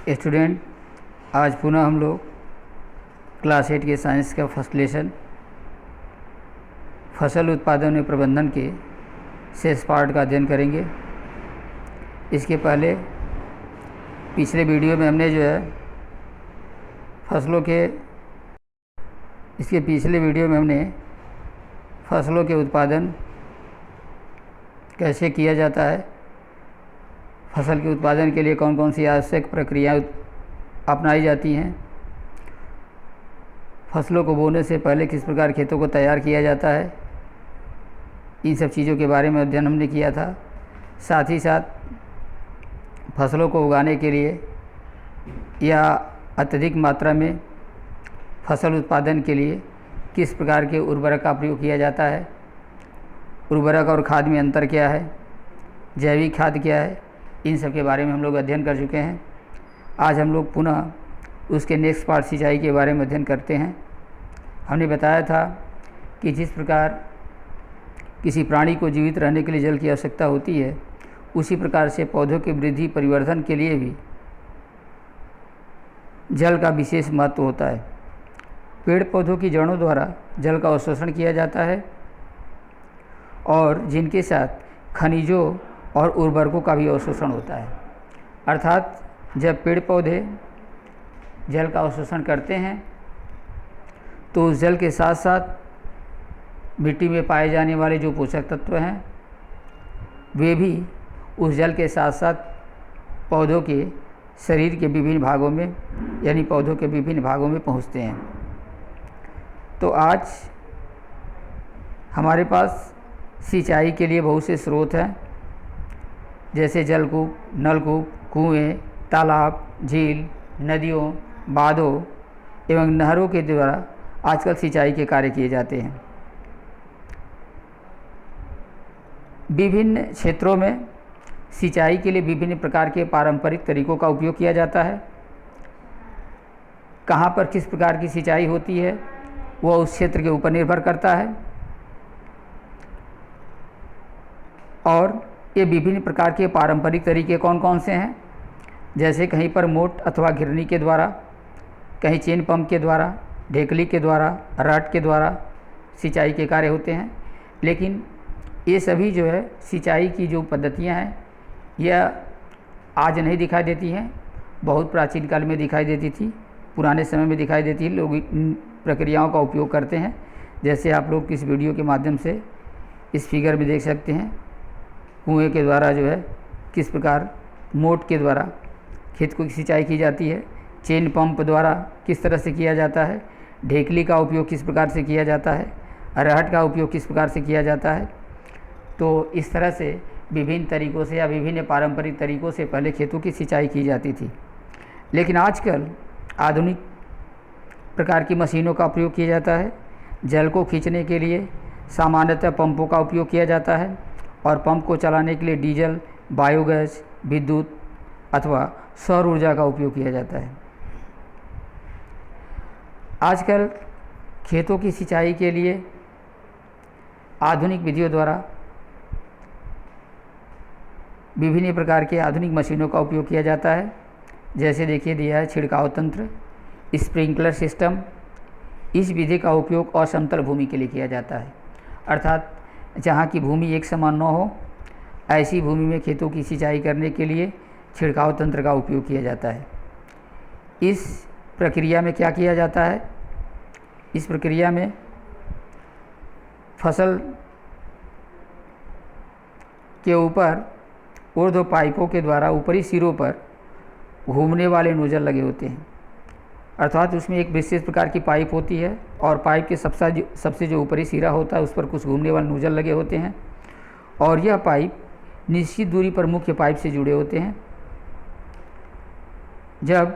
Student, आज पुनः हम लोग क्लास 8 के साइंस का फर्स्ट लेसन फसल उत्पादन और प्रबंधन के शेष पार्ट का अध्ययन करेंगे। इसके पहले पिछले वीडियो में हमने जो है फसलों के उत्पादन कैसे किया जाता है, फसल के उत्पादन के लिए कौन कौन सी आवश्यक प्रक्रियाएं अपनाई जाती हैं, फसलों को बोने से पहले किस प्रकार खेतों को तैयार किया जाता है, इन सब चीज़ों के बारे में अध्ययन हमने किया था। साथ ही साथ फसलों को उगाने के लिए या अत्यधिक मात्रा में फसल उत्पादन के लिए किस प्रकार के उर्वरक का प्रयोग किया जाता है, उर्वरक और खाद में अंतर क्या है, जैविक खाद क्या है, इन सब के बारे में हम लोग अध्ययन कर चुके हैं। आज हम लोग पुनः उसके नेक्स्ट पार्ट सिंचाई के बारे में अध्ययन करते हैं। हमने बताया था कि जिस प्रकार किसी प्राणी को जीवित रहने के लिए जल की आवश्यकता होती है, उसी प्रकार से पौधों की वृद्धि परिवर्धन के लिए भी जल का विशेष महत्व होता है। पेड़ पौधों की जड़ों द्वारा जल का अवशोषण किया जाता है और जिनके साथ खनिजों और उर्वरकों का भी अवशोषण होता है। अर्थात जब पेड़ पौधे जल का अवशोषण करते हैं तो उस जल के साथ साथ मिट्टी में पाए जाने वाले जो पोषक तत्व हैं वे भी उस जल के साथ साथ पौधों के शरीर के विभिन्न भागों में यानी पौधों के विभिन्न भागों में पहुंचते हैं। तो आज हमारे पास सिंचाई के लिए बहुत से स्रोत हैं, जैसे जलकूप, नलकूप, कुएं, तालाब, झील, नदियों, बांधों एवं नहरों के द्वारा आजकल सिंचाई के कार्य किए जाते हैं। विभिन्न क्षेत्रों में सिंचाई के लिए विभिन्न प्रकार के पारंपरिक तरीकों का उपयोग किया जाता है। कहाँ पर किस प्रकार की सिंचाई होती है वह उस क्षेत्र के ऊपर निर्भर करता है और ये विभिन्न प्रकार के पारंपरिक तरीके कौन कौन से हैं, जैसे कहीं पर मोट अथवा घिरनी के द्वारा, कहीं चेन पंप के द्वारा, ढेकली के द्वारा, रट के द्वारा सिंचाई के कार्य होते हैं। लेकिन ये सभी जो है सिंचाई की जो पद्धतियां हैं यह आज नहीं दिखाई देती हैं, बहुत प्राचीन काल में दिखाई देती थी, पुराने समय में दिखाई देती है। लोग इन प्रक्रियाओं का उपयोग करते हैं, जैसे आप लोग इस वीडियो के माध्यम से इस फिगर में देख सकते हैं। कुएं के द्वारा जो है किस प्रकार मोट के द्वारा खेत को सिंचाई की जाती है, चेन पंप द्वारा किस तरह से किया जाता है, ढेकली का उपयोग किस प्रकार से किया जाता है, अरहट का उपयोग किस प्रकार से किया जाता है। तो इस तरह से विभिन्न तरीक़ों से या विभिन्न पारंपरिक तरीक़ों से पहले खेतों की सिंचाई की जाती थी। लेकिन आजकल आधुनिक प्रकार की मशीनों का प्रयोग किया जाता है। जल को खींचने के लिए सामान्यतः पंपों का उपयोग किया जाता है और पंप को चलाने के लिए डीजल, बायोगैस, विद्युत अथवा सौर ऊर्जा का उपयोग किया जाता है। आजकल खेतों की सिंचाई के लिए आधुनिक विधियों द्वारा विभिन्न प्रकार के आधुनिक मशीनों का उपयोग किया जाता है। जैसे देखिए दिया है छिड़काव तंत्र, स्प्रिंकलर सिस्टम। इस विधि का उपयोग असमतल भूमि के लिए किया जाता है, अर्थात जहाँ की भूमि एक समान न हो ऐसी भूमि में खेतों की सिंचाई करने के लिए छिड़काव तंत्र का उपयोग किया जाता है। इस प्रक्रिया में क्या किया जाता है, इस प्रक्रिया में फसल के ऊपर ऊर्ध्व पाइपों के द्वारा ऊपरी सिरों पर घूमने वाले नोजल लगे होते हैं, अर्थात उसमें एक विशेष प्रकार की पाइप होती है और पाइप के सबसे जो ऊपरी सिरा होता है उस पर कुछ घूमने वाले नोजल लगे होते हैं और यह पाइप निश्चित दूरी पर मुख्य पाइप से जुड़े होते हैं। जब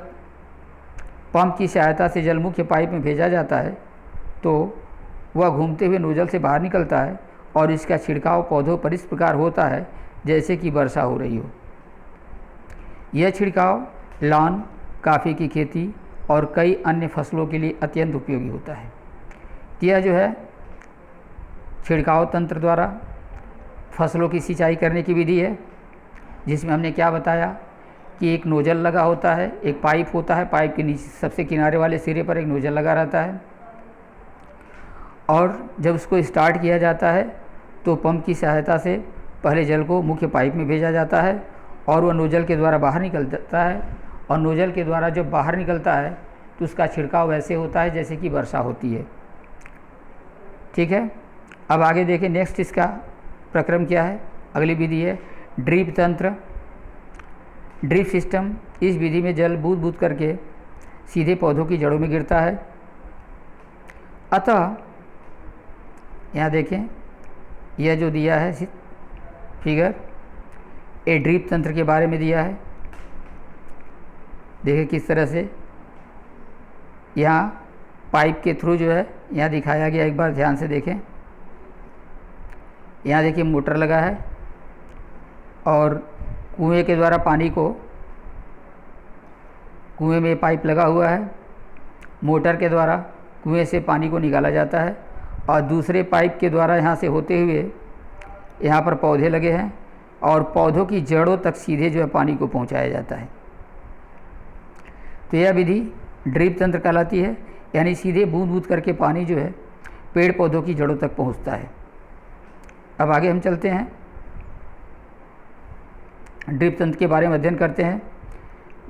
पंप की सहायता से जल मुख्य पाइप में भेजा जाता है तो वह घूमते हुए नोजल से बाहर निकलता है और इसका छिड़काव पौधों पर इस प्रकार होता है जैसे कि वर्षा हो रही हो। यह छिड़काव लॉन, कॉफ़ी की खेती और कई अन्य फसलों के लिए अत्यंत उपयोगी होता है। यह जो है छिड़काव तंत्र द्वारा फसलों की सिंचाई करने की विधि है, जिसमें हमने क्या बताया कि एक नोजल लगा होता है, एक पाइप होता है, पाइप के नीचे सबसे किनारे वाले सिरे पर एक नोजल लगा रहता है, और जब उसको स्टार्ट किया जाता है तो पंप की सहायता से पहले जल को मुख्य पाइप में भेजा जाता है और वह नोजल के द्वारा बाहर निकलता है, और नोजल के द्वारा जब बाहर निकलता है तो उसका छिड़काव वैसे होता है जैसे कि वर्षा होती है। ठीक है, अब आगे देखें नेक्स्ट इसका प्रक्रम क्या है। अगली विधि है ड्रिप तंत्र, ड्रिप सिस्टम। इस विधि में जल बूंद बूंद करके सीधे पौधों की जड़ों में गिरता है। अतः यहाँ देखें, यह जो दिया है फिगर, ये ड्रिप तंत्र के बारे में दिया है। देखिए किस तरह से यहाँ पाइप के थ्रू जो है यहाँ दिखाया गया, एक बार ध्यान से देखें। यहाँ देखिए मोटर लगा है और कुएं के द्वारा पानी को, कुएं में पाइप लगा हुआ है, मोटर के द्वारा कुएं से पानी को निकाला जाता है और दूसरे पाइप के द्वारा यहाँ से होते हुए यहाँ पर पौधे लगे हैं और पौधों की जड़ों तक सीधे जो है पानी को पहुँचाया जाता है। तो यह विधि ड्रिप तंत्र कहलाती है, यानी सीधे बूंद बूंद करके पानी जो है पेड़ पौधों की जड़ों तक पहुँचता है। अब आगे हम चलते हैं, ड्रिप तंत्र के बारे में अध्ययन करते हैं।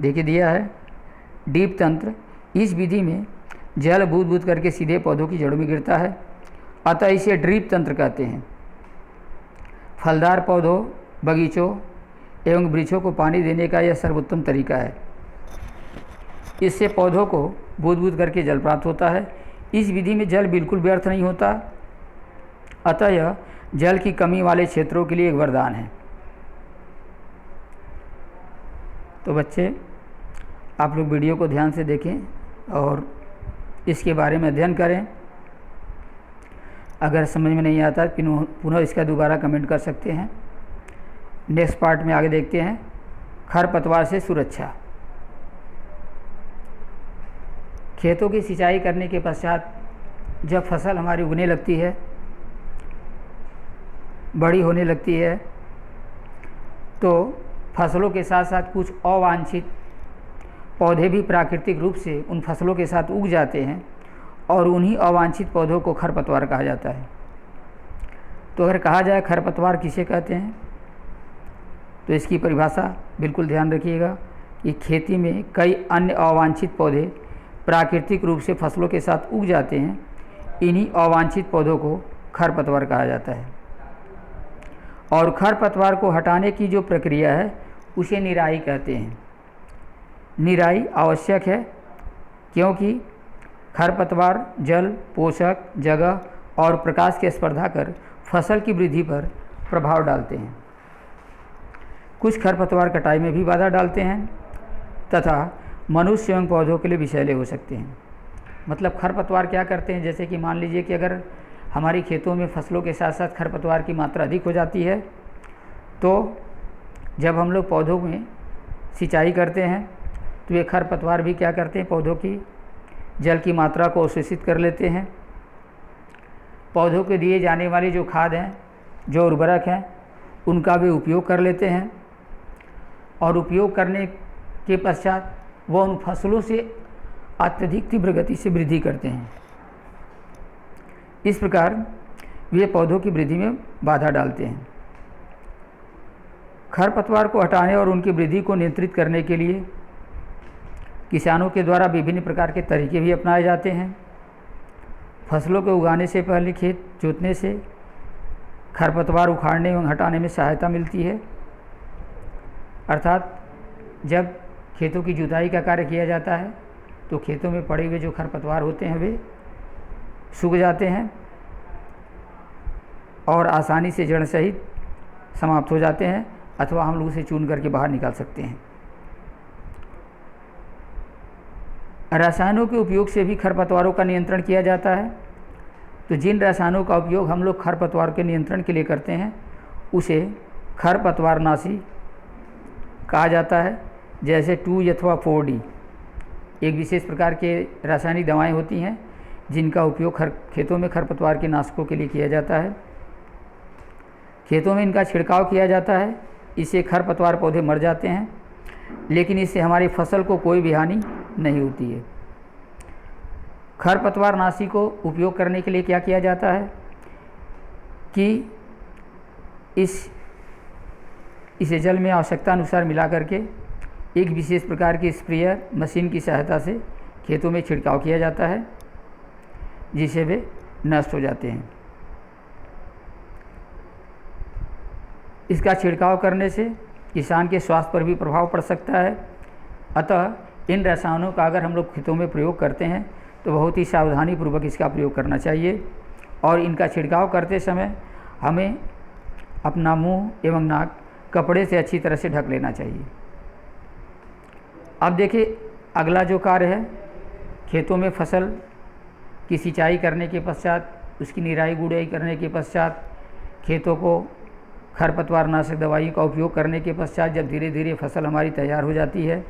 देखिए दिया है ड्रिप तंत्र, इस विधि में जल बूंद बूंद करके सीधे पौधों की जड़ों में गिरता है, अतः इसे ड्रिप तंत्र कहते हैं। फलदार पौधों, बगीचों एवं वृक्षों को पानी देने का यह सर्वोत्तम तरीका है। इससे पौधों को बूंद बूंद करके जल प्राप्त होता है। इस विधि में जल बिल्कुल व्यर्थ नहीं होता, अतः यह जल की कमी वाले क्षेत्रों के लिए एक वरदान है। तो बच्चे आप लोग वीडियो को ध्यान से देखें और इसके बारे में अध्ययन करें। अगर समझ में नहीं आता पुनः इसका दोबारा कमेंट कर सकते हैं। नेक्स्ट पार्ट में आगे देखते हैं खरपतवार से सुरक्षा। खेतों की सिंचाई करने के पश्चात जब फसल हमारी उगने लगती है, बड़ी होने लगती है, तो फसलों के साथ साथ कुछ अवांछित पौधे भी प्राकृतिक रूप से उन फसलों के साथ उग जाते हैं और उन्हीं अवांछित पौधों को खरपतवार कहा जाता है। तो अगर कहा जाए खरपतवार किसे कहते हैं, तो इसकी परिभाषा बिल्कुल ध्यान रखिएगा कि खेती में कई अन्य अवांछित पौधे प्राकृतिक रूप से फसलों के साथ उग जाते हैं, इन्हीं अवांछित पौधों को खरपतवार कहा जाता है। और खरपतवार को हटाने की जो प्रक्रिया है उसे निराई कहते हैं। निराई आवश्यक है क्योंकि खरपतवार जल, पोषक, जगह और प्रकाश की स्पर्धा कर फसल की वृद्धि पर प्रभाव डालते हैं। कुछ खरपतवार कटाई में भी बाधा डालते हैं तथा मनुष्य एवं पौधों के लिए विषैले हो सकते हैं। मतलब खरपतवार क्या करते हैं, जैसे कि मान लीजिए कि अगर हमारी खेतों में फसलों के साथ साथ खरपतवार की मात्रा अधिक हो जाती है, तो जब हम लोग पौधों में सिंचाई करते हैं तो ये खरपतवार भी क्या करते हैं, पौधों की जल की मात्रा को अवशोषित कर लेते हैं। पौधों को दिए जाने वाली जो खाद हैं, जो उर्वरक हैं, उनका भी उपयोग कर लेते हैं और उपयोग करने के पश्चात वह उन फसलों से अत्यधिक तीव्र गति से वृद्धि करते हैं। इस प्रकार वे पौधों की वृद्धि में बाधा डालते हैं। खरपतवार को हटाने और उनकी वृद्धि को नियंत्रित करने के लिए किसानों के द्वारा विभिन्न प्रकार के तरीके भी अपनाए जाते हैं। फसलों को उगाने से पहले खेत जोतने से खरपतवार उखाड़ने एवं हटाने में सहायता मिलती है। अर्थात जब खेतों की जुताई का कार्य किया जाता है तो खेतों में पड़े हुए जो खरपतवार होते हैं वे सूख जाते हैं और आसानी से जड़ सहित समाप्त हो जाते हैं, अथवा हम लोग उसे चून करके बाहर निकाल सकते हैं। रसायनों के उपयोग से भी खरपतवारों का नियंत्रण किया जाता है। तो जिन रसायनों का उपयोग हम लोग खरपतवार के नियंत्रण के लिए करते हैं उसे खरपतवारनाशी कहा जाता है। जैसे 2 अथवा 4D एक विशेष प्रकार के रासायनिक दवाएं होती हैं जिनका उपयोग खेतों में खरपतवार के नाशकों के लिए किया जाता है। खेतों में इनका छिड़काव किया जाता है, इससे खरपतवार पौधे मर जाते हैं। लेकिन इससे हमारी फसल को कोई भी हानि नहीं होती है। खरपतवार नाशी को उपयोग करने के लिए क्या किया जाता है कि इसे जल में आवश्यकता अनुसार मिला करके एक विशेष प्रकार की स्प्रेयर मशीन की सहायता से खेतों में छिड़काव किया जाता है, जिससे वे नष्ट हो जाते हैं। इसका छिड़काव करने से किसान के स्वास्थ्य पर भी प्रभाव पड़ सकता है। अतः इन रसायनों का अगर हम लोग खेतों में प्रयोग करते हैं तो बहुत ही सावधानीपूर्वक इसका प्रयोग करना चाहिए और इनका छिड़काव करते समय हमें अपना मुंह एवं नाक कपड़े से अच्छी तरह से ढक लेना चाहिए। अब देखिए अगला जो कार्य है, खेतों में फसल की सिंचाई करने के पश्चात, उसकी निराई गुड़ाई करने के पश्चात, खेतों को खरपतवार नाशक दवाइयों का उपयोग करने के पश्चात जब धीरे धीरे फसल हमारी तैयार हो जाती है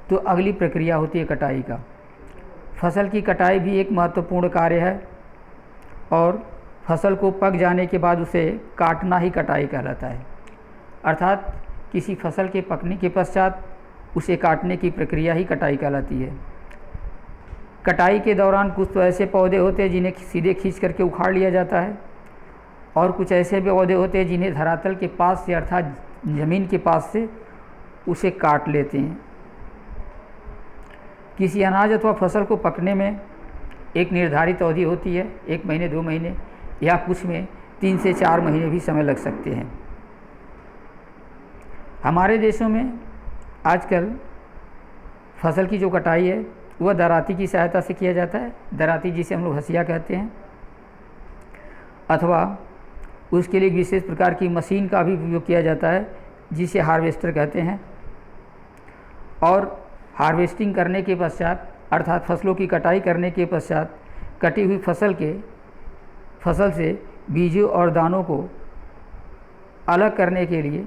तो अगली प्रक्रिया होती है कटाई का। फसल की कटाई भी एक महत्वपूर्ण कार्य है और फसल को पक जाने के बाद उसे काटना ही कटाई कहलाता है। अर्थात किसी फसल के पकने के पश्चात उसे काटने की प्रक्रिया ही कटाई कहलाती है। कटाई के दौरान कुछ तो ऐसे पौधे होते हैं जिन्हें सीधे खींच करके उखाड़ लिया जाता है और कुछ ऐसे भी पौधे होते हैं जिन्हें धरातल के पास से अर्थात ज़मीन के पास से उसे काट लेते हैं। किसी अनाज अथवा फसल को पकने में एक निर्धारित अवधि होती है, 1 महीने 2 महीने या कुछ में 3 से 4 महीने भी समय लग सकते हैं। हमारे देशों में आजकल फसल की जो कटाई है वह दराती की सहायता से किया जाता है। दराती जिसे हम लोग हसिया कहते हैं, अथवा उसके लिए एक विशेष प्रकार की मशीन का भी उपयोग किया जाता है जिसे हार्वेस्टर कहते हैं। और हार्वेस्टिंग करने के पश्चात अर्थात फसलों की कटाई करने के पश्चात कटी हुई फसल से बीजों और दानों को अलग करने के लिए,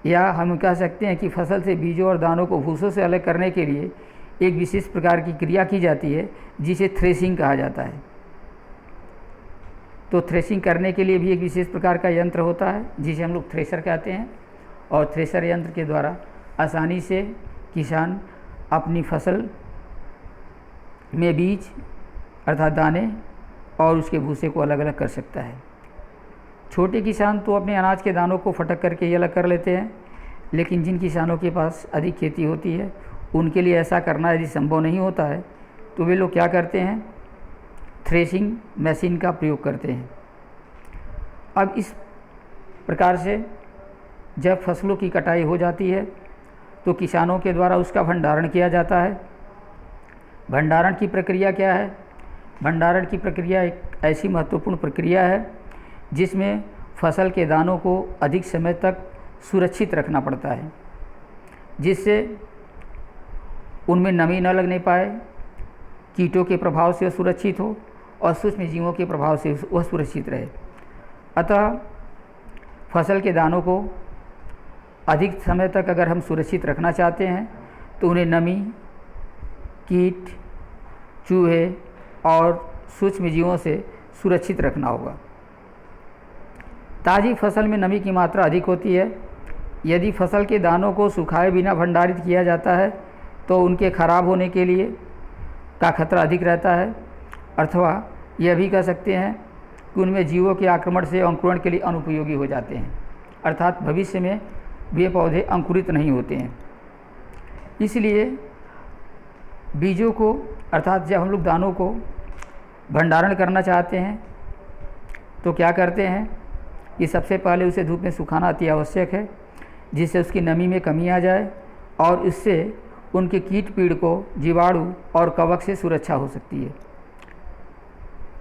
या हम कह सकते हैं कि फसल से बीजों और दानों को भूसों से अलग करने के लिए एक विशेष प्रकार की क्रिया की जाती है जिसे थ्रेसिंग कहा जाता है। तो थ्रेसिंग करने के लिए भी एक विशेष प्रकार का यंत्र होता है जिसे हम लोग थ्रेशर कहते हैं और थ्रेशर यंत्र के द्वारा आसानी से किसान अपनी फसल में बीज अर्थात दाने और उसके भूसे को अलग अलग कर सकता है। छोटे किसान तो अपने अनाज के दानों को फटक करके ये अलग कर लेते हैं, लेकिन जिन किसानों के पास अधिक खेती होती है उनके लिए ऐसा करना यदि संभव नहीं होता है तो वे लोग क्या करते हैं, थ्रेसिंग मशीन का प्रयोग करते हैं। अब इस प्रकार से जब फसलों की कटाई हो जाती है तो किसानों के द्वारा उसका भंडारण किया जाता है। भंडारण की प्रक्रिया क्या है? भंडारण की प्रक्रिया एक ऐसी महत्वपूर्ण प्रक्रिया है जिसमें फसल के दानों को अधिक समय तक सुरक्षित रखना पड़ता है, जिससे उनमें नमी न लगने पाए, कीटों के प्रभाव से सुरक्षित हो और सूक्ष्म जीवों के प्रभाव से वह सुरक्षित रहे। अतः फसल के दानों को अधिक समय तक अगर हम सुरक्षित रखना चाहते हैं तो उन्हें नमी, कीट, चूहे और सूक्ष्म जीवों से सुरक्षित रखना होगा। ताज़ी फसल में नमी की मात्रा अधिक होती है। यदि फसल के दानों को सुखाए बिना भंडारित किया जाता है तो उनके खराब होने के लिए का खतरा अधिक रहता है, अथवा यह भी कह सकते हैं कि उनमें जीवों के आक्रमण से अंकुरण के लिए अनुपयोगी हो जाते हैं, अर्थात भविष्य में वे पौधे अंकुरित नहीं होते हैं। इसलिए बीजों को अर्थात जब हम लोग दानों को भंडारण करना चाहते हैं तो क्या करते हैं कि सबसे पहले उसे धूप में सुखाना अति आवश्यक है, जिससे उसकी नमी में कमी आ जाए और इससे उनके कीट पीड़कों, जीवाणु और कवक से सुरक्षा हो सकती है।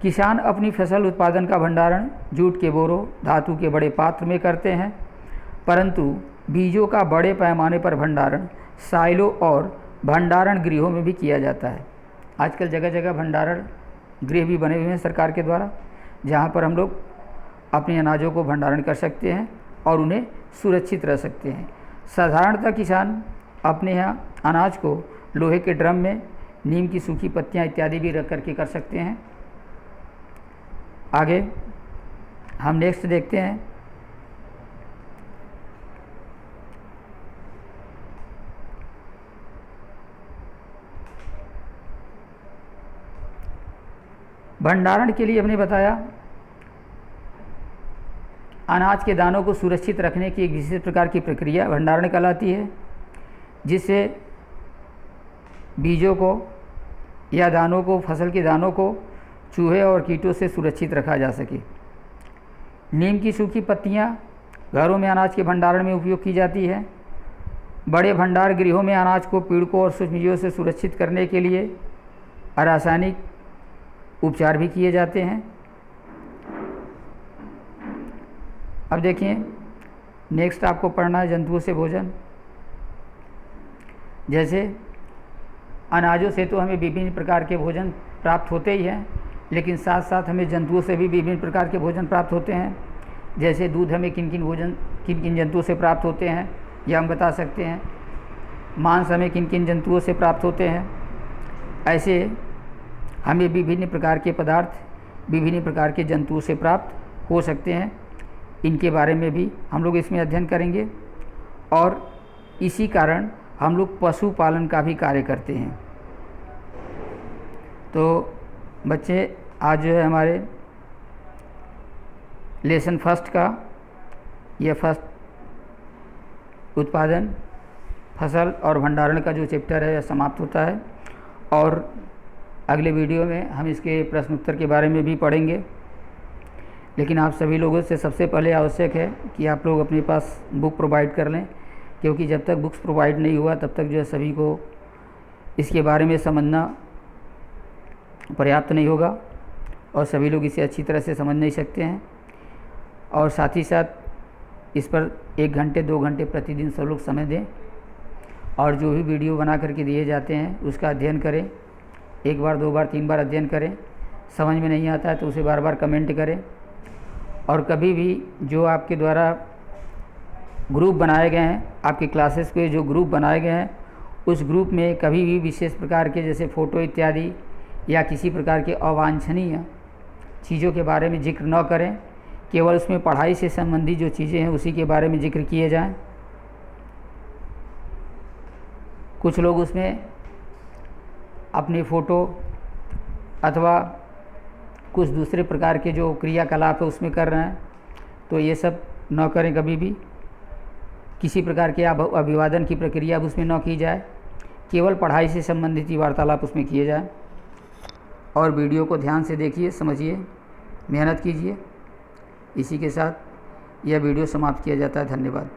किसान अपनी फसल उत्पादन का भंडारण जूट के बोरों, धातु के बड़े पात्र में करते हैं, परंतु बीजों का बड़े पैमाने पर भंडारण साइलो और भंडारण गृहों में भी किया जाता है। आजकल जगह जगह भंडारण गृह भी बने हुए हैं सरकार के द्वारा, जहाँ पर हम लोग अपने अनाजों को भंडारण कर सकते हैं और उन्हें सुरक्षित रह सकते हैं। साधारणतः किसान अपने यहाँ अनाज को लोहे के ड्रम में नीम की सूखी पत्तियाँ इत्यादि भी रख करके कर सकते हैं। आगे हम नेक्स्ट देखते हैं। भंडारण के लिए हमने बताया अनाज के दानों को सुरक्षित रखने की एक विशेष प्रकार की प्रक्रिया भंडारण कहलाती है, जिससे बीजों को या दानों को, फसल के दानों को चूहे और कीटों से सुरक्षित रखा जा सके। नीम की सूखी पत्तियां घरों में अनाज के भंडारण में उपयोग की जाती है। बड़े भंडार गृहों में अनाज को पीड़कों और सूक्ष्मजीवों से सुरक्षित करने के लिए रासायनिक उपचार भी किए जाते हैं। अब देखिए, नेक्स्ट आपको पढ़ना है जंतुओं से भोजन। जैसे अनाजों से तो हमें विभिन्न प्रकार के भोजन प्राप्त होते ही हैं, लेकिन साथ साथ हमें जंतुओं से भी विभिन्न प्रकार के भोजन प्राप्त होते हैं। जैसे दूध हमें किन किन जंतुओं से प्राप्त होते हैं यह हम बता सकते हैं। मांस हमें किन किन जंतुओं से प्राप्त होते हैं। ऐसे हमें विभिन्न प्रकार के पदार्थ विभिन्न प्रकार के जंतुओं से प्राप्त हो सकते हैं। इनके बारे में भी हम लोग इसमें अध्ययन करेंगे और इसी कारण हम लोग पशुपालन का भी कार्य करते हैं। तो बच्चे, आज जो है हमारे लेसन फर्स्ट का यह फर्स्ट उत्पादन, फसल और भंडारण का जो चैप्टर है यह समाप्त होता है और अगले वीडियो में हम इसके प्रश्न उत्तर के बारे में भी पढ़ेंगे। लेकिन आप सभी लोगों से सबसे पहले आवश्यक है कि आप लोग अपने पास बुक प्रोवाइड कर लें, क्योंकि जब तक बुक्स प्रोवाइड नहीं हुआ तब तक जो है सभी को इसके बारे में समझना पर्याप्त नहीं होगा और सभी लोग इसे अच्छी तरह से समझ नहीं सकते हैं। और साथ ही साथ इस पर 1 घंटे 2 घंटे प्रतिदिन सब लोग समय दें और जो भी वीडियो बना करके दिए जाते हैं उसका अध्ययन करें। 1 बार 2 बार 3 बार अध्ययन करें। समझ में नहीं आता है तो उसे बार बार कमेंट करें। और कभी भी जो आपके द्वारा ग्रुप बनाए गए हैं, आपके क्लासेस के जो ग्रुप बनाए गए हैं, उस ग्रुप में कभी भी विशेष प्रकार के जैसे फ़ोटो इत्यादि या किसी प्रकार के अवांछनीय चीज़ों के बारे में जिक्र न करें। केवल उसमें पढ़ाई से संबंधित जो चीज़ें हैं उसी के बारे में जिक्र किए जाएं। कुछ लोग उसमें अपनी फ़ोटो अथवा कुछ दूसरे प्रकार के जो क्रियाकलाप है उसमें कर रहे हैं, तो ये सब न करें। कभी भी किसी प्रकार के अभिवादन की प्रक्रिया उसमें न की जाए। केवल पढ़ाई से संबंधित ही वार्तालाप उसमें किए जाए। और वीडियो को ध्यान से देखिए, समझिए, मेहनत कीजिए। इसी के साथ यह वीडियो समाप्त किया जाता है। धन्यवाद।